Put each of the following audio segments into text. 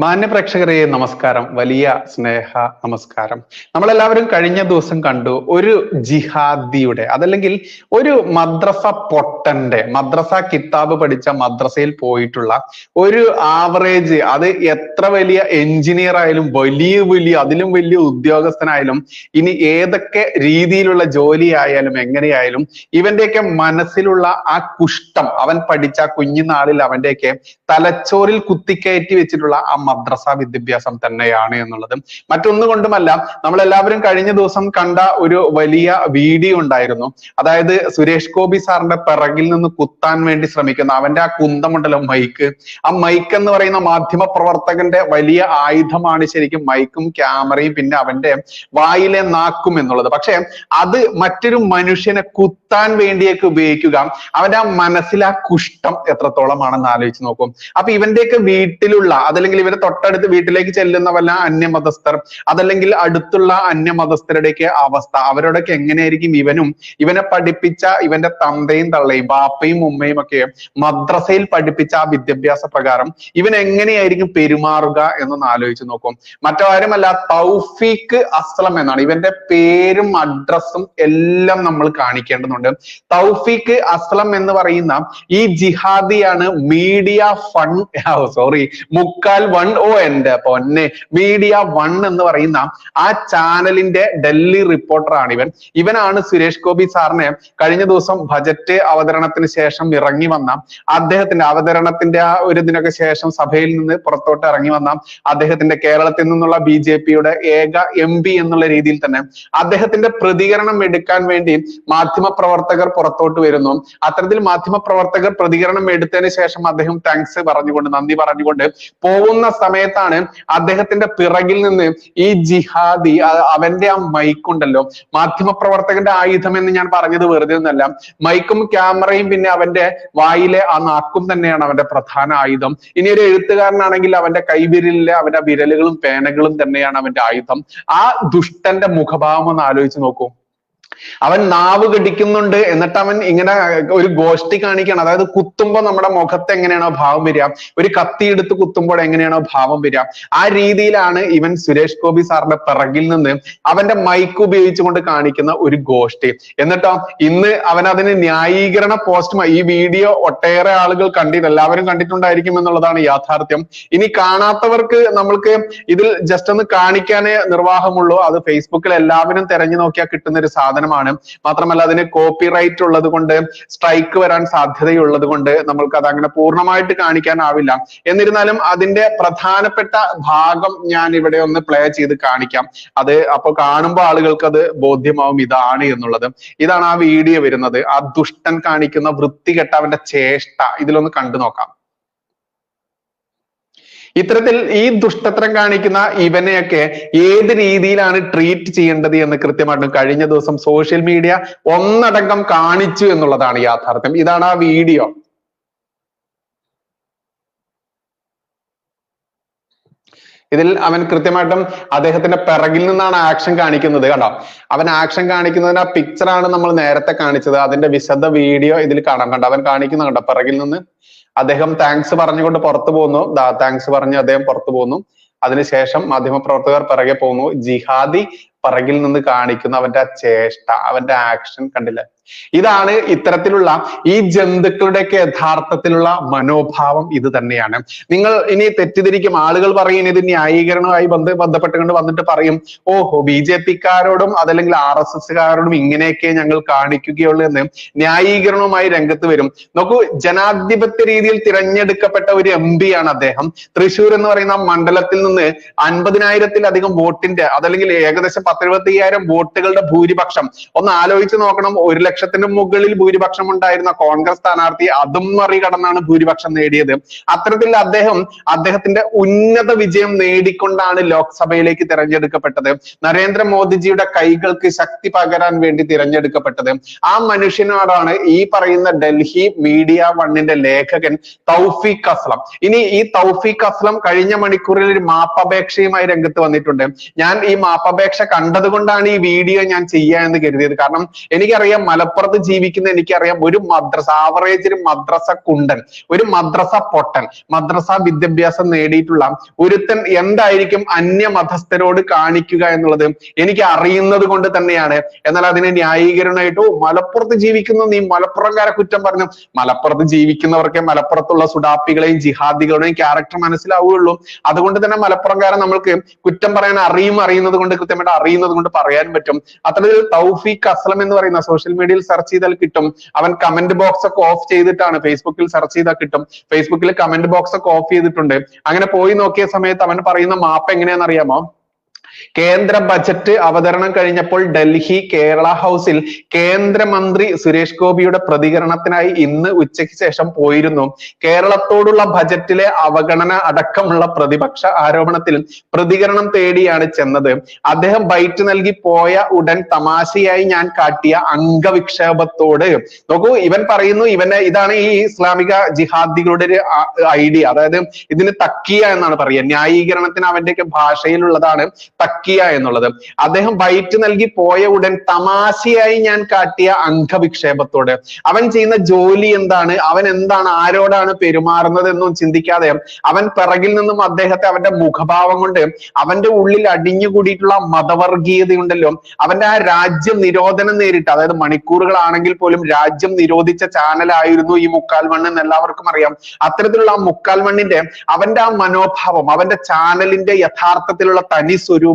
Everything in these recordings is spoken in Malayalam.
മാന്യ പ്രേക്ഷകരെ നമസ്കാരം, വലിയ സ്നേഹ നമസ്കാരം. നമ്മളെല്ലാവരും കഴിഞ്ഞ ദിവസം കണ്ടു ഒരു ജിഹാദിയുടെ അതല്ലെങ്കിൽ ഒരു മദ്രസ പൊട്ടന്റെ മദ്രസ കിതാബ് പഠിച്ച മദ്രസയിൽ പോയിട്ടുള്ള ഒരു ആവറേജ്, അത് എത്ര വലിയ എഞ്ചിനീയർ ആയാലും വലിയ അതിലും വലിയ ഉദ്യോഗസ്ഥനായാലും ഇനി ഏതൊക്കെ രീതിയിലുള്ള ജോലി ആയാലും എങ്ങനെയായാലും ഇവന്റെയൊക്കെ മനസ്സിലുള്ള ആ കുഷ്ഠം, അവൻ പഠിച്ച കുഞ്ഞുനാളിൽ അവന്റെയൊക്കെ തലച്ചോറിൽ കുത്തിക്കയറ്റി വെച്ചിട്ടുള്ള ആ മദ്രസ വിദ്യാഭ്യാസം തന്നെയാണ് എന്നുള്ളത് മറ്റൊന്നുകൊണ്ടുമല്ല. നമ്മളെല്ലാവരും കഴിഞ്ഞ ദിവസം കണ്ട ഒരു വലിയ വീഡിയോ ഉണ്ടായിരുന്നു. അതായത് സുരേഷ് ഗോപി സാറിന്റെ പിറകിൽ നിന്ന് കുത്താൻ വേണ്ടി ശ്രമിക്കുന്ന അവന്റെ ആ കുന്തമുണ്ടല്ലോ മൈക്ക്, ആ മൈക്ക് എന്ന് പറയുന്ന മാധ്യമ പ്രവർത്തകന്റെ വലിയ ആയുധമാണ് ശരിക്കും മൈക്കും ക്യാമറയും പിന്നെ അവന്റെ വായിലെ നാക്കും എന്നുള്ളത്. പക്ഷെ അത് മറ്റൊരു മനുഷ്യനെ കുത്താൻ വേണ്ടിയൊക്കെ ഉപയോഗിക്കുക, അവന്റെ ആ മനസ്സിൽ ആ കുഷ്ഠം എത്രത്തോളമാണെന്ന് ആലോചിച്ച് നോക്കും. അപ്പൊ ഇവന്റെയൊക്കെ വീട്ടിലുള്ള അതല്ലെങ്കിൽ ഇവരെ തൊട്ടടുത്ത് വീട്ടിലേക്ക് ചെല്ലുന്ന വല്ല അന്യമതസ്ഥർ അതല്ലെങ്കിൽ അടുത്തുള്ള അന്യമതസ്ഥരുടെയൊക്കെ അവസ്ഥ, അവരോടൊക്കെ എങ്ങനെയായിരിക്കും ഇവനെ പഠിപ്പിച്ച ഇവന്റെ തന്തയും തള്ളയും ബാപ്പയും ഉമ്മയും ഒക്കെ മദ്രസയിൽ പഠിപ്പിച്ച ആ വിദ്യാഭ്യാസ പ്രകാരം ഇവൻ എങ്ങനെയായിരിക്കും പെരുമാറുക എന്നൊന്ന് ആലോചിച്ച് നോക്കും. മറ്റാരുമല്ല, തൗഫീഖ് അസ്ലം എന്നാണ് ഇവന്റെ പേരും അഡ്രസ്സും എല്ലാം നമ്മൾ കാണിക്കേണ്ടതുണ്ട്. തൗഫീഖ് അസ്ലം എന്ന് പറയുന്ന ഈ ജിഹാദിയാണ് മീഡിയ ഫണ്ട് മുക്കാൽ വൺ എന്റെ പൊന്നെ മീഡിയ വൺ എന്ന് പറയുന്ന ആ ചാനലിന്റെ ഡൽഹി റിപ്പോർട്ടറാണ് ഇവനാണ് സുരേഷ് ഗോപി സാറിനെ കഴിഞ്ഞ ദിവസം ബജറ്റ് അവതരണത്തിന് ശേഷം ഇറങ്ങി വന്ന അദ്ദേഹത്തിന്റെ അവതരണത്തിന്റെ ആ ഒരു ഇതിനൊക്കെ ശേഷം സഭയിൽ നിന്ന് പുറത്തോട്ട് ഇറങ്ങി വന്ന അദ്ദേഹത്തിന്റെ കേരളത്തിൽ നിന്നുള്ള BJP-യുടെ ഏക MP എന്നുള്ള രീതിയിൽ തന്നെ അദ്ദേഹത്തിന്റെ പ്രതികരണം എടുക്കാൻ വേണ്ടി മാധ്യമ പ്രവർത്തകർ പുറത്തോട്ട് വരുന്നു. അത്തരത്തിൽ മാധ്യമ പ്രവർത്തകർ പ്രതികരണം എടുത്തതിന് ശേഷം അദ്ദേഹം താങ്ക്സ് പറഞ്ഞുകൊണ്ട്, നന്ദി പറഞ്ഞുകൊണ്ട് പോകുന്ന സമയത്താണ് അദ്ദേഹത്തിന്റെ പിറകിൽ നിന്ന് ഈ ജിഹാദി അവന്റെ ആ മൈക്കുണ്ടല്ലോ, മാധ്യമ പ്രവർത്തകന്റെ ആയുധം എന്ന് ഞാൻ പറഞ്ഞത് വെറുതെ ഒന്നല്ല, മൈക്കും ക്യാമറയും പിന്നെ അവന്റെ വായിലെ ആ നാക്കും തന്നെയാണ് അവന്റെ പ്രധാന ആയുധം. ഇനി ഒരു എഴുത്തുകാരനാണെങ്കിൽ അവന്റെ കൈവിരലിലെ അവന്റെ വിരലുകളും പേനകളും തന്നെയാണ് അവന്റെ ആയുധം. ആ ദുഷ്ടന്റെ മുഖഭാവം ഒന്ന് ആലോചിച്ച് നോക്കൂ. അവൻ നാവ് കടിക്കുന്നുണ്ട്, എന്നിട്ട് അവൻ ഇങ്ങനെ ഒരു ഗോഷ്ടി കാണിക്കുകയാണ്. അതായത് കുത്തുമ്പോ നമ്മുടെ മുഖത്ത് എങ്ങനെയാണോ ഭാവം വരിക, ഒരു കത്തി എടുത്ത് കുത്തുമ്പോൾ എങ്ങനെയാണോ ഭാവം വരിക, ആ രീതിയിലാണ് ഇവൻ സുരേഷ് ഗോപി സാറിന്റെ പിറകിൽ നിന്ന് അവന്റെ മൈക്ക് ഉപയോഗിച്ചുകൊണ്ട് കാണിക്കുന്ന ഒരു ഗോഷ്ടി. എന്നിട്ടോ ഇന്ന് അവൻ അതിന് ന്യായീകരണ പോസ്റ്റുമായി ഈ വീഡിയോ ഒട്ടേറെ ആളുകൾ എല്ലാവരും കണ്ടിട്ടുണ്ടായിരിക്കും എന്നുള്ളതാണ് യാഥാർത്ഥ്യം. ഇനി കാണാത്തവർക്ക് നമ്മൾക്ക് ഇതിൽ ജസ്റ്റ് ഒന്ന് കാണിക്കാനേ നിർവാഹമുള്ളൂ. അത് ഫേസ്ബുക്കിൽ എല്ലാവരും തെരഞ്ഞു നോക്കിയാൽ കിട്ടുന്ന ഒരു സാധനമാണ്. മാത്രമല്ല അതിന് കോപ്പിറൈറ്റ് ഉള്ളത് കൊണ്ട്, സ്ട്രൈക്ക് വരാൻ സാധ്യതയുള്ളത് കൊണ്ട് നമ്മൾക്ക് അത് അങ്ങനെ പൂർണ്ണമായിട്ട് കാണിക്കാനാവില്ല. എന്നിരുന്നാലും അതിന്റെ പ്രധാനപ്പെട്ട ഭാഗം ഞാൻ ഇവിടെ ഒന്ന് പ്ലേ ചെയ്ത് കാണിക്കാം. അത് അപ്പൊ കാണുമ്പോൾ ആളുകൾക്ക് അത് ബോധ്യമാവും ഇതാണ് എന്നുള്ളത്. ഇതാണ് ആ വീഡിയോ വരുന്നത്. ആ ദുഷ്ടൻ കാണിക്കുന്ന വൃത്തികെട്ട അവന്റെ ചേഷ്ട ഇതിലൊന്ന് കണ്ടു നോക്കാം. ഇത്തരത്തിൽ ഈ ദുഷ്ടത്തരം കാണിക്കുന്ന ഇവനെയൊക്കെ ഏത് രീതിയിലാണ് ട്രീറ്റ് ചെയ്യേണ്ടത് എന്ന് കൃത്യമായിട്ടും കഴിഞ്ഞ ദിവസം സോഷ്യൽ മീഡിയ ഒന്നടങ്കം കാണിച്ചു എന്നുള്ളതാണ് യാഥാർത്ഥ്യം. ഇതാണ് ആ വീഡിയോ. ഇതിൽ അവൻ കൃത്യമായിട്ടും അദ്ദേഹത്തിന്റെ പിറകിൽ നിന്നാണ് ആക്ഷൻ കാണിക്കുന്നത്. കണ്ടോ, അവൻ ആക്ഷൻ കാണിക്കുന്നതിന് ആ പിക്ചറാണ് നമ്മൾ നേരത്തെ കാണിച്ചത്. അതിന്റെ വിശദ വീഡിയോ ഇതിൽ കാണാം. കണ്ടോ, അവൻ കാണിക്കുന്ന കണ്ടോ, പിറകിൽ നിന്ന് അദ്ദേഹം താങ്ക്സ് പറഞ്ഞുകൊണ്ട് പുറത്തു പോകുന്നു. താങ്ക്സ് പറഞ്ഞ് അദ്ദേഹം പുറത്തു പോകുന്നു. അതിനുശേഷം മാധ്യമപ്രവർത്തകർ പിറകെ പോകുന്നു. ജിഹാദി പിറകിൽ നിന്ന് കാണിക്കുന്ന അവന്റെ ആ ചേഷ്ട, അവന്റെ ആക്ഷൻ കണ്ടില്ലേ? ഇതാണ് ഇത്തരത്തിലുള്ള ഈ ജന്തുക്കളുടെയൊക്കെ യഥാർത്ഥത്തിലുള്ള മനോഭാവം ഇത് തന്നെയാണ്. നിങ്ങൾ ഇനി തെറ്റിദ്ധരിക്കും, ആളുകൾ പറയും ഇത് ന്യായീകരണവുമായി ബന്ധപ്പെട്ടുകൊണ്ട് വന്നിട്ട് പറയും, ഓഹോ BJP-ക്കാരോടും അതല്ലെങ്കിൽ RSS-കാരോടും ഇങ്ങനെയൊക്കെ ഞങ്ങൾ കാണിക്കുകയുള്ളൂ എന്ന് ന്യായീകരണവുമായി രംഗത്ത് വരും. നോക്കൂ, ജനാധിപത്യ രീതിയിൽ തിരഞ്ഞെടുക്കപ്പെട്ട ഒരു MP ആണ് അദ്ദേഹം. തൃശ്ശൂർ എന്ന് പറയുന്ന മണ്ഡലത്തിൽ നിന്ന് 50,000-ത്തിലധികം വോട്ടിന്റെ അതല്ലെങ്കിൽ ഏകദേശം 10-75,000 വോട്ടുകളുടെ ഭൂരിപക്ഷം ഒന്ന് ആലോചിച്ച് നോക്കണം. 1,00,000-ന് മുകളിൽ ഭൂരിപക്ഷം ഉണ്ടായിരുന്ന കോൺഗ്രസ് സ്ഥാനാർത്ഥി അതും മറികടന്നാണ് ഭൂരിപക്ഷം നേടിയത്. അത്തരത്തിൽ അദ്ദേഹത്തിന്റെ ഉന്നത വിജയം നേടിക്കൊണ്ടാണ് ലോക്സഭയിലേക്ക് തിരഞ്ഞെടുക്കപ്പെട്ടത്. നരേന്ദ്രമോദിജിയുടെ കൈകൾക്ക് ശക്തി പകരാൻ വേണ്ടി തിരഞ്ഞെടുക്കപ്പെട്ടത്. ആ മനുഷ്യനോടാണ് ഈ പറയുന്ന ഡൽഹി മീഡിയ വണ്ണിന്റെ ലേഖകൻ തൗഫീഖ് അസ്ലം. ഇനി ഈ തൗഫീഖ് അസ്ലം കഴിഞ്ഞ മണിക്കൂറിൽ ഒരു മാപ്പപേക്ഷയുമായി രംഗത്ത് വന്നിട്ടുണ്ട്. ഞാൻ ഈ മാപ്പപേക്ഷ കണ്ടത് കൊണ്ടാണ് ഈ വീഡിയോ ഞാൻ ചെയ്യാ എന്ന് കരുതിയത്. കാരണം എനിക്കറിയാം മലപ്പുറത്ത് ജീവിക്കുന്ന എനിക്കറിയാം ഒരു മദ്രസ ആവറേജ് ഒരു മദ്രസ കുണ്ടൻ, ഒരു മദ്രസ പൊട്ടൻ, മദ്രസ വിദ്യാഭ്യാസം നേടിയിട്ടുള്ള ഒരുത്തൻ എന്തായിരിക്കും അന്യ മതസ്ഥരോട് കാണിക്കുക എന്നുള്ളത് എനിക്ക് അറിയുന്നത് കൊണ്ട് തന്നെയാണ്. എന്നാൽ അതിനെ ന്യായീകരണമായിട്ട് മലപ്പുറത്ത് ജീവിക്കുന്ന നീ മലപ്പുറംകാരെ കുറ്റം പറഞ്ഞു, മലപ്പുറത്ത് ജീവിക്കുന്നവർക്ക് മലപ്പുറത്തുള്ള സുഡാപ്പികളെയും ജിഹാദികളുടെയും ക്യാരക്ടർ മനസ്സിലാവുകയുള്ളൂ. അതുകൊണ്ട് തന്നെ മലപ്പുറംകാരെ നമ്മൾക്ക് കുറ്റം പറയാൻ അറിയുന്നത് കൊണ്ട് കൃത്യമായിട്ട് അറിയുന്നത് കൊണ്ട് പറയാൻ പറ്റും. അത്തരത്തിൽ തൗഫീഖ് അസ്ലം എന്ന് പറയുന്ന സോഷ്യൽ മീഡിയയിൽ സെർച്ച് ചെയ്താൽ കിട്ടും. അവൻ കമന്റ് ബോക്സ് ഒക്കെ ഓഫ് ചെയ്തിട്ടാണ്, ഫേസ്ബുക്കിൽ സെർച്ച് ചെയ്താൽ കിട്ടും, ഫേസ്ബുക്കിൽ കമന്റ് ബോക്സ് ഒക്കെ ഓഫ് ചെയ്തിട്ടുണ്ട്. അങ്ങനെ പോയി നോക്കിയ സമയത്ത് അവൻ പറയുന്ന മാപ്പ് എങ്ങനെയാണെന്ന് അറിയാമോ? കേന്ദ്ര ബജറ്റ് അവതരണം കഴിഞ്ഞപ്പോൾ ഡൽഹി കേരള ഹൗസിൽ കേന്ദ്രമന്ത്രി സുരേഷ് ഗോപിയുടെ പ്രതികരണത്തിനായി ഇന്ന് ഉച്ചയ്ക്ക് ശേഷം പോയിരുന്നു. കേരളത്തോടുള്ള ബജറ്റിലെ അവഗണന അടക്കമുള്ള പ്രതിപക്ഷ ആരോപണത്തിൽ പ്രതികരണം തേടിയാണ് ചെന്നത്. അദ്ദേഹം ബൈറ്റ് നൽകി പോയ ഉടൻ തമാശയായി ഞാൻ കാട്ടിയ അംഗവിക്ഷേപത്തോട് നോക്കൂ, ഇവൻ പറയുന്നു ഇതാണ് ഈ ഇസ്ലാമിക ജിഹാദികളുടെ ഒരു ഐഡിയ. അതായത് ഇതിന് തക്കിയ എന്നാണ് പറയുക, ന്യായീകരണത്തിന് അവന്റെയൊക്കെ ഭാഷയിലുള്ളതാണ് തക്കിയ എന്നുള്ളത്. അദ്ദേഹം ബൈറ്റ് നൽകി പോയ ഉടൻ തമാശയായി ഞാൻ കാട്ടിയ അംഗവിക്ഷേപത്തോട്. അവൻ ചെയ്യുന്ന ജോലി എന്താണ്, അവൻ എന്താണ്, ആരോടാണ് പെരുമാറുന്നത് എന്നും ചിന്തിക്കാതെ അവൻ പിറകിൽ നിന്നും അദ്ദേഹത്തെ അവന്റെ മുഖഭാവം കൊണ്ട് അവന്റെ ഉള്ളിൽ അടിഞ്ഞുകൂടിയിട്ടുള്ള മതവർഗീയതയുണ്ടല്ലോ, അവന്റെ ആ രാജ്യം നിരോധനം നേരിട്ട്, അതായത് മണിക്കൂറുകളാണെങ്കിൽ പോലും രാജ്യം നിരോധിച്ച ചാനലായിരുന്നു ഈ മുക്കാൽ മണ്ണ് എന്ന് എല്ലാവർക്കും അറിയാം. അത്തരത്തിലുള്ള ആ മുക്കാൽ മണ്ണിന്റെ അവന്റെ ആ മനോഭാവം, അവന്റെ ചാനലിന്റെ യഥാർത്ഥത്തിലുള്ള തനി സ്വരൂപം,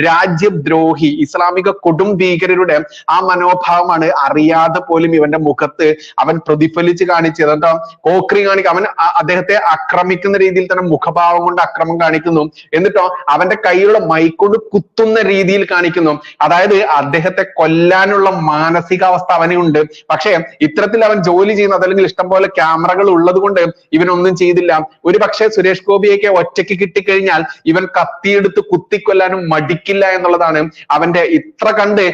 രാജ്യദ്രോഹി ഇസ്ലാമിക കൊടും ഭീകരരുടെ ആ മനോഭാവമാണ് അറിയാതെ പോലും ഇവന്റെ മുഖത്ത് അവൻ പ്രതിഫലിച്ച് കാണിച്ചത്. എന്താ കോക്രി കാണിക്കുക, അവൻ അദ്ദേഹത്തെ ആക്രമിക്കുന്ന രീതിയിൽ തന്നെ മുഖഭാവം കൊണ്ട് അക്രമം കാണിക്കുന്നു. എന്നിട്ടോ അവന്റെ കയ്യിലുള്ള മൈക്കൊണ്ട് കുത്തുന്ന രീതിയിൽ കാണിക്കുന്നു. അതായത് അദ്ദേഹത്തെ കൊല്ലാനുള്ള മാനസികാവസ്ഥ അവനുണ്ട്. പക്ഷേ ഇത്തരത്തിൽ അവൻ ജോലി ചെയ്യുന്നത്, അല്ലെങ്കിൽ ഇഷ്ടംപോലെ ക്യാമറകൾ ഉള്ളത് കൊണ്ട് ഇവനൊന്നും ചെയ്തില്ല. ഒരു പക്ഷേ സുരേഷ് ഗോപിയൊക്കെ ഒറ്റയ്ക്ക് കിട്ടിക്കഴിഞ്ഞാൽ ഇവൻ കത്തിയെടുത്ത് കുത്തിക്കൊല്ലാനും മടിക്കില്ല എന്നുള്ളതാണ് അവന്റെ ഇത്ര കണ്ട്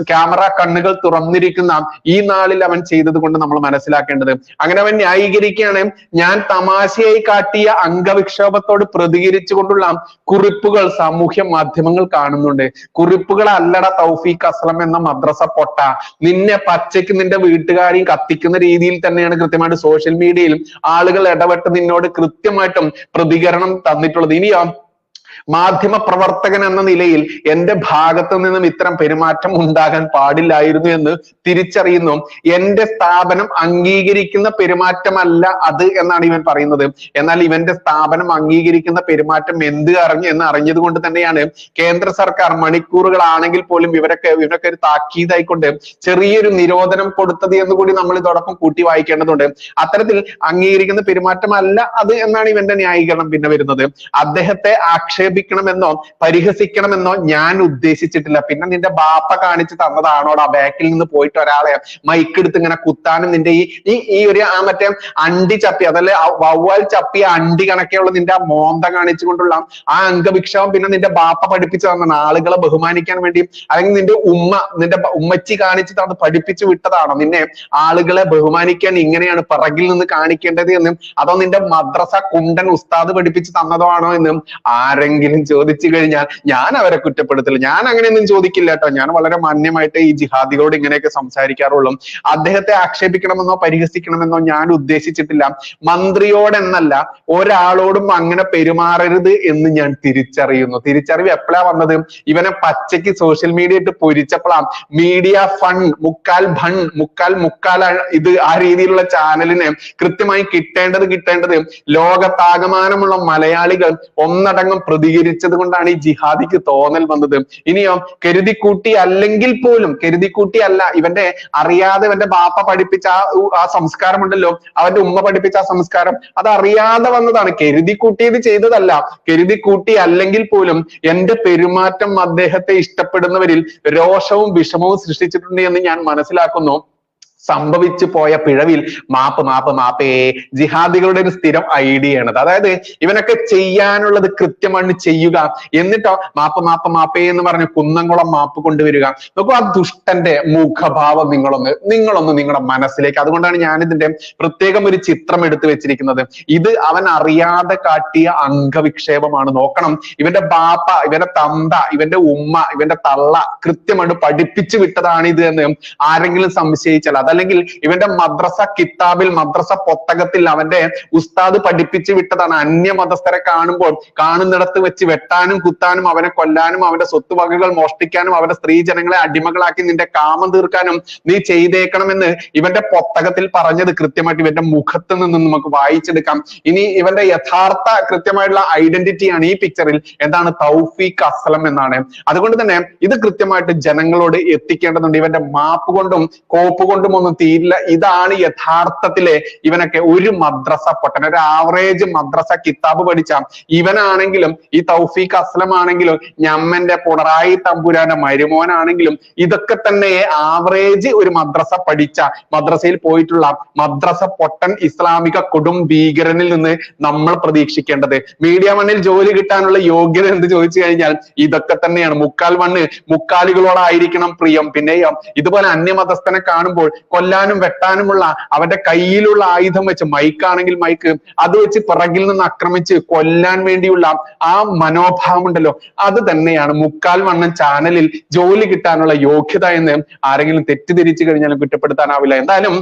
ക്യാമറ കണ്ണുകൾ തുറന്നിരിക്കുന്ന ഈ നാളിൽ അവൻ ചെയ്തത് കൊണ്ട് നമ്മൾ മനസ്സിലാക്കേണ്ടത്. അങ്ങനെ അവൻ ന്യായീകരിക്കുകയാണ്, ഞാൻ തമാശയായി കാട്ടിയ അംഗവിക്ഷേപത്തോട് പ്രതികരിച്ചുകൊണ്ടുള്ള കുറിപ്പുകൾ സാമൂഹ്യ മാധ്യമങ്ങൾ കാണുന്നുണ്ട്. കുറിപ്പുകൾ അല്ലട തൗഫീഖ് അസ്ലം എന്ന മദ്രസ പൊട്ട, നിന്നെ പച്ചയ്ക്ക് നിന്റെ വീട്ടുകാരെയും കത്തിക്കുന്ന രീതിയിൽ തന്നെയാണ് കൃത്യമായിട്ട് സോഷ്യൽ മീഡിയയിൽ ആളുകൾ ഇടപെട്ട് നിന്നോട് കൃത്യമായിട്ടും പ്രതികരണം തന്നിട്ടുള്ളത്. ഇനിയോ മാധ്യമ പ്രവർത്തകൻ എന്ന നിലയിൽ എന്റെ ഭാഗത്തു നിന്നും ഇത്തരം പെരുമാറ്റം ഉണ്ടാകാൻ പാടില്ലായിരുന്നു എന്ന് തിരിച്ചറിയുന്നു. എന്റെ സ്ഥാപനം അംഗീകരിക്കുന്ന പെരുമാറ്റമല്ല അത് എന്നാണ് ഇവൻ പറയുന്നത്. എന്നാൽ ഇവന്റെ സ്ഥാപനം അംഗീകരിക്കുന്ന പെരുമാറ്റം എന്ന് അറിഞ്ഞത് കൊണ്ട് തന്നെയാണ് കേന്ദ്ര സർക്കാർ മണിക്കൂറുകളാണെങ്കിൽ പോലും ഇവരൊക്കെ ഒരു താക്കീതായിക്കൊണ്ട് ചെറിയൊരു നിരോധനം കൊടുത്തത് എന്ന് കൂടി നമ്മൾ ഇതോടൊപ്പം കൂട്ടി വായിക്കേണ്ടതുണ്ട്. അത്തരത്തിൽ അംഗീകരിക്കുന്ന പെരുമാറ്റമല്ല അത് എന്നാണ് ഇവന്റെ ന്യായീകരണം പിന്നെ വരുന്നത്. അദ്ദേഹത്തെ ആക്ഷേപിക്കണമെന്നോ പരിഹസിക്കണമെന്നോ ഞാൻ ഉദ്ദേശിച്ചിട്ടില്ല. പിന്നെ നിന്റെ ബാപ്പ കാണിച്ചു തന്നതാണോടാ ബാക്കിൽ നിന്ന് പോയിട്ട് ഒരാളെ മൈക്ക് എടുത്ത് ഇങ്ങനെ കുത്താനും നിന്റെ ഈ ഒരു മറ്റേ അണ്ടി ചപ്പി, അതല്ലേ വവ്വാൽ ചപ്പിയ അണ്ടി കണക്കെയുള്ള നിന്റെ ആ മോന്ത കാണിച്ചുകൊണ്ടുള്ള ആ അംഗവിക്ഷേപം പിന്നെ നിന്റെ ബാപ്പ പഠിപ്പിച്ചു തന്നാണ്, ആളുകളെ ബഹുമാനിക്കാൻ വേണ്ടി, അല്ലെങ്കിൽ നിന്റെ ഉമ്മച്ചി കാണിച്ചു തന്നത് പഠിപ്പിച്ചു വിട്ടതാണോ നിന്നെ ആളുകളെ ബഹുമാനിക്കാൻ ഇങ്ങനെയാണ് പിറകിൽ നിന്ന് കാണിക്കേണ്ടത് എന്നും, അതോ നിന്റെ മദ്രസ കുണ്ടൻ ഉസ്താദ് പഠിപ്പിച്ചു തന്നതോ ആണോ എന്നും ആരെങ്കിലും ചോദിച്ചു കഴിഞ്ഞാൽ ഞാൻ അവരെ കുറ്റപ്പെടുത്തില്ല. ഞാൻ അങ്ങനെയൊന്നും ചോദിക്കില്ല കേട്ടോ. ഞാൻ വളരെ മാന്യമായിട്ട് ഈ ജിഹാദികളോട് ഇങ്ങനെയൊക്കെ സംസാരിക്കാറുള്ളൂ. അദ്ദേഹത്തെ ആക്ഷേപിക്കണമെന്നോ പരിഹസിക്കണമെന്നോ ഞാൻ ഉദ്ദേശിച്ചിട്ടില്ല. മന്ത്രിയോടെന്നല്ല ഒരാളോടും അങ്ങനെ പെരുമാറരുത് എന്ന് ഞാൻ തിരിച്ചറിയുന്നു. തിരിച്ചറിവ് എപ്പോഴാ വന്നത്? ഇവനെ പച്ചയ്ക്ക് സോഷ്യൽ മീഡിയ ഇട്ട് പൊരിച്ചപ്പോഴാ. മീഡിയ ഫണ്ട് മുക്കാൽ ഇത് ആ രീതിയിലുള്ള ചാനലിന് കൃത്യമായി കിട്ടേണ്ടത് ലോകത്താകമാനമുള്ള മലയാളികൾ ഒന്നടങ്കം പ്രതികരിച്ചത് കൊണ്ടാണ് ഈ ജിഹാദിക്ക് തോന്നൽ വന്നത്. ഇനിയോ കരുതിക്കൂട്ടി അല്ലെങ്കിൽ പോലും, കരുതിക്കൂട്ടി അല്ല, ഇവന്റെ അറിയാതെ ഇവന്റെ ബാപ്പ പഠിപ്പിച്ച ആ സംസ്കാരമുണ്ടല്ലോ, അവന്റെ ഉമ്മ പഠിപ്പിച്ച ആ സംസ്കാരം, അത് അറിയാതെ വന്നതാണ്. കരുതിക്കൂട്ടിയത് ചെയ്തതല്ല. കരുതിക്കൂട്ടി അല്ലെങ്കിൽ പോലും എന്റെ പെരുമാറ്റം അദ്ദേഹത്തെ ഇഷ്ടപ്പെടുന്നവരിൽ രോഷവും വിഷമവും സൃഷ്ടിച്ചിട്ടുണ്ട് എന്ന് ഞാൻ മനസ്സിലാക്കുന്നു. സംഭവിച്ചു പോയ പിഴവിൽ മാപ്പ് മാപ്പ് മാപ്പേ ജിഹാദികളുടെ ഒരു സ്ഥിരം ഐഡിയ ആണത്. അതായത് ഇവനൊക്കെ ചെയ്യാനുള്ളത് കൃത്യമായിട്ട് ചെയ്യുക, എന്നിട്ടോ മാപ്പ് മാപ്പ് മാപ്പേ എന്ന് പറഞ്ഞ് കുന്നംകുളം മാപ്പ് കൊണ്ടുവരിക. നോക്കൂ, ആ ദുഷ്ടന്റെ മുഖഭാവം നിങ്ങളൊന്ന് നിങ്ങളുടെ മനസ്സിലേക്ക്. അതുകൊണ്ടാണ് ഞാൻ ഇതിന്റെ പ്രത്യേകം ഒരു ചിത്രം എടുത്തു വെച്ചിരിക്കുന്നത്. ഇത് അവൻ അറിയാതെ കാട്ടിയ അംഗവിക്ഷേപമാണ്. നോക്കണം, ഇവന്റെ ബാപ്പ, ഇവന്റെ തന്ത, ഇവന്റെ ഉമ്മ, ഇവന്റെ തള്ള കൃത്യമായിട്ട് പഠിപ്പിച്ചു വിട്ടതാണ് ഇത് എന്ന് ആരെങ്കിലും സംശയിച്ചാൽ, അതല്ലെങ്കിൽ ഇവന്റെ മദ്രസ കിതാബിൽ, മദ്രസ പുസ്തകത്തിൽ അവന്റെ ഉസ്താദ് പഠിപ്പിച്ചു വിട്ടതാണ്. അന്യമതസ്ഥരെ കാണുന്നിടത്ത് വെച്ച് വെട്ടാനും കുത്താനും അവനെ കൊല്ലാനും അവന്റെ സ്വത്തുവകകൾ മോഷ്ടിക്കാനും അവന്റെ സ്ത്രീജനങ്ങളെ അടിമകളാക്കി നിന്റെ കാമം തീർക്കാനും നീ ചെയ്തേക്കണമെന്ന് ഇവന്റെ പുസ്തകത്തിൽ പറഞ്ഞത് കൃത്യമായിട്ട് ഇവന്റെ മുഖത്ത് നിന്ന് നമുക്ക് വായിച്ചെടുക്കാം. ഇനി ഇവന്റെ യഥാർത്ഥ കൃത്യമായിട്ടുള്ള ഐഡന്റിറ്റിയാണ് ഈ പിക്ചറിൽ. എന്താണ്? തൗഫീഖ് അസ്ലം എന്നാണ്. അതുകൊണ്ട് തന്നെ ഇത് കൃത്യമായിട്ട് ജനങ്ങളോട് എത്തിക്കേണ്ടതുണ്ട്. ഇവന്റെ മാപ്പ് കൊണ്ടും കോപ്പ് കൊണ്ടും ഒന്നും തീരില്ല. ഇതാണ് യഥാർത്ഥത്തിലെ ഇവനൊക്കെ ഒരു മദ്രസ പൊട്ടൻ, ഒരു ആവറേജ് മദ്രസ കിതാബ് പഠിച്ച ഇവനാണെങ്കിലും, ഈ തൗഫീഖ് അസ്ലം ആണെങ്കിലും, ഞമ്മന്റെ പിണറായി തമ്പുരാന്റെ മരുമോനാണെങ്കിലും, ഇതൊക്കെ തന്നെ ആവറേജ് ഒരു മദ്രസ പഠിച്ച, മദ്രസയിൽ പോയിട്ടുള്ള മദ്രസ പൊട്ടൻ ഇസ്ലാമിക കൊടും ഭീകരനിൽ നിന്ന് നമ്മൾ പ്രതീക്ഷിക്കേണ്ടത്. മീഡിയ വണ്ണിൽ ജോലി കിട്ടാനുള്ള യോഗ്യത എന്ന് ചോദിച്ചു കഴിഞ്ഞാൽ ഇതൊക്കെ തന്നെയാണ്. മുക്കാൽ വണ്ണ് മുക്കാലികളോടായിരിക്കണം പ്രിയം. പിന്നെയോ ഇതുപോലെ അന്യമതസ്ഥനെ കാണുമ്പോൾ കൊല്ലാനും വെട്ടാനുമുള്ള അവന്റെ കയ്യിലുള്ള ആയുധം വെച്ച്, മൈക്കാണെങ്കിൽ മൈക്ക്, അത് വെച്ച് പിറകിൽ നിന്ന് ആക്രമിച്ച് കൊല്ലാൻ വേണ്ടിയുള്ള ആ മനോഭാവം ഉണ്ടല്ലോ, അത് തന്നെയാണ് മുക്കാൽ വണ്ണം ചാനലിൽ ജോലി കിട്ടാനുള്ള യോഗ്യത എന്ന് ആരെങ്കിലും തെറ്റിദ്ധരിച്ചു കഴിഞ്ഞാലും കുറ്റപ്പെടുത്താനാവില്ല. എന്തായാലും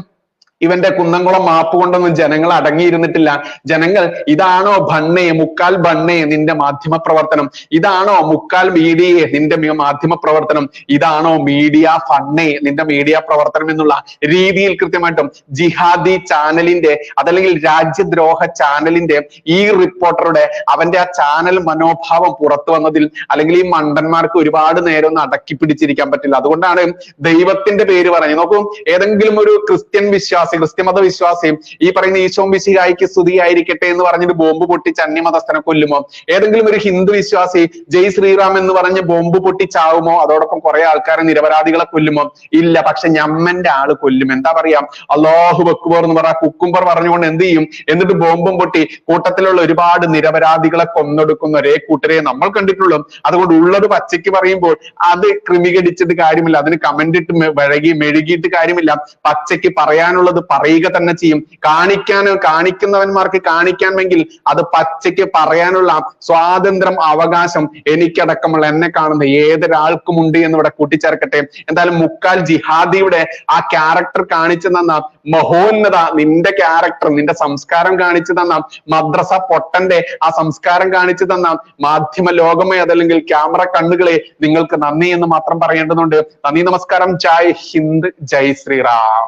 ഇവന്റെ കുന്നംകുളം മാപ്പ് കൊണ്ടൊന്നും ജനങ്ങൾ അടങ്ങിയിരുന്നിട്ടില്ല. ജനങ്ങൾ ഇതാണോ ഭണ്ണേ, മുക്കാൽ ഭണ്ണേ നിന്റെ മാധ്യമ പ്രവർത്തനം, ഇതാണോ മുക്കാൽ മീഡിയയെ നിന്റെ മാധ്യമ പ്രവർത്തനം, ഇതാണോ മീഡിയ ഫണ്ണേ നിന്റെ മീഡിയ പ്രവർത്തനം എന്നുള്ള രീതിയിൽ കൃത്യമായിട്ടും ജിഹാദി ചാനലിന്റെ, അതല്ലെങ്കിൽ രാജ്യദ്രോഹ ചാനലിന്റെ ഈ റിപ്പോർട്ടറുടെ അവന്റെ ആ ചാനൽ മനോഭാവം പുറത്തു വന്നതിൽ, അല്ലെങ്കിൽ ഈ മണ്ടന്മാർക്ക് ഒരുപാട് നേരം ഒന്നും അടക്കി പിടിച്ചിരിക്കാൻ പറ്റില്ല. അതുകൊണ്ടാണ് ദൈവത്തിന്റെ പേര് പറഞ്ഞു. നോക്കൂ, ഏതെങ്കിലും ഒരു ക്രിസ്ത്യൻ വിശ്വാസി, ക്രിസ്ത്യമത വിശ്വാസിയും ഈ പറയുന്ന ഈശോ മിശിഹായ്ക്ക് സ്തുതിയായിരിക്കട്ടെ എന്ന് പറഞ്ഞിട്ട് ബോംബ് പൊട്ടിച്ച് അന്യമതസ്ഥനെ കൊല്ലുമോ? ഏതെങ്കിലും ഒരു ഹിന്ദു വിശ്വാസി ജയ് ശ്രീറാം എന്ന് പറഞ്ഞ് ബോംബ് പൊട്ടിച്ചാവുമോ? അതോടൊപ്പം കുറെ ആൾക്കാരെ, നിരപരാധികളെ കൊല്ലുമോ? ഇല്ല. പക്ഷെ ഞമ്മന്റെ ആള് കൊല്ലും. എന്താ പറയാ? അല്ലാഹു അക്ബർ എന്ന് പറയാ, കുക്കുംബർ പറഞ്ഞുകൊണ്ട് എന്ത് ചെയ്യും? എന്നിട്ട് ബോംബും പൊട്ടി കൂട്ടത്തിലുള്ള ഒരുപാട് നിരപരാധികളെ കൊന്നൊടുക്കുന്ന ഒരേ കൂട്ടരെ നമ്മൾ കണ്ടിട്ടുള്ളൂ. അതുകൊണ്ട് ഉള്ളത് പച്ചയ്ക്ക് പറയുമ്പോൾ അത് ക്രമീകരിച്ചിട്ട് കാര്യമില്ല, അതിന് കമന്റ് ഇട്ട് മെഴുകിയിട്ട് കാര്യമില്ല. പച്ചയ്ക്ക് പറയാനുള്ളത് പറയുക തന്നെ ചെയ്യും. കാണിക്കുന്നവന്മാർക്ക് കാണിക്കാമെങ്കിൽ അത് പച്ചയ്ക്ക് പറയാനുള്ള സ്വാതന്ത്ര്യം, അവകാശം എനിക്കടക്കമുള്ള, എന്നെ കാണുന്ന ഏതൊരാൾക്കും ഉണ്ട് എന്ന് ഇവിടെ കൂട്ടിച്ചേർക്കട്ടെ. എന്തായാലും മുക്കാൽ ജിഹാദിയുടെ ആ ക്യാരക്ടർ കാണിച്ചു തന്ന മഹോന്നത, നിന്റെ ക്യാരക്ടർ, നിന്റെ സംസ്കാരം കാണിച്ചു തന്ന മദ്രസ പൊട്ടന്റെ ആ സംസ്കാരം കാണിച്ചു തന്ന മാധ്യമ ലോകമേ, അതല്ലെങ്കിൽ ക്യാമറ കണ്ണുകളെ, നിങ്ങൾക്ക് നന്ദി എന്ന് മാത്രം പറയേണ്ടതുണ്ട്. നന്ദി, നമസ്കാരം, ജയ് ഹിന്ദ്, ജയ് ശ്രീറാം.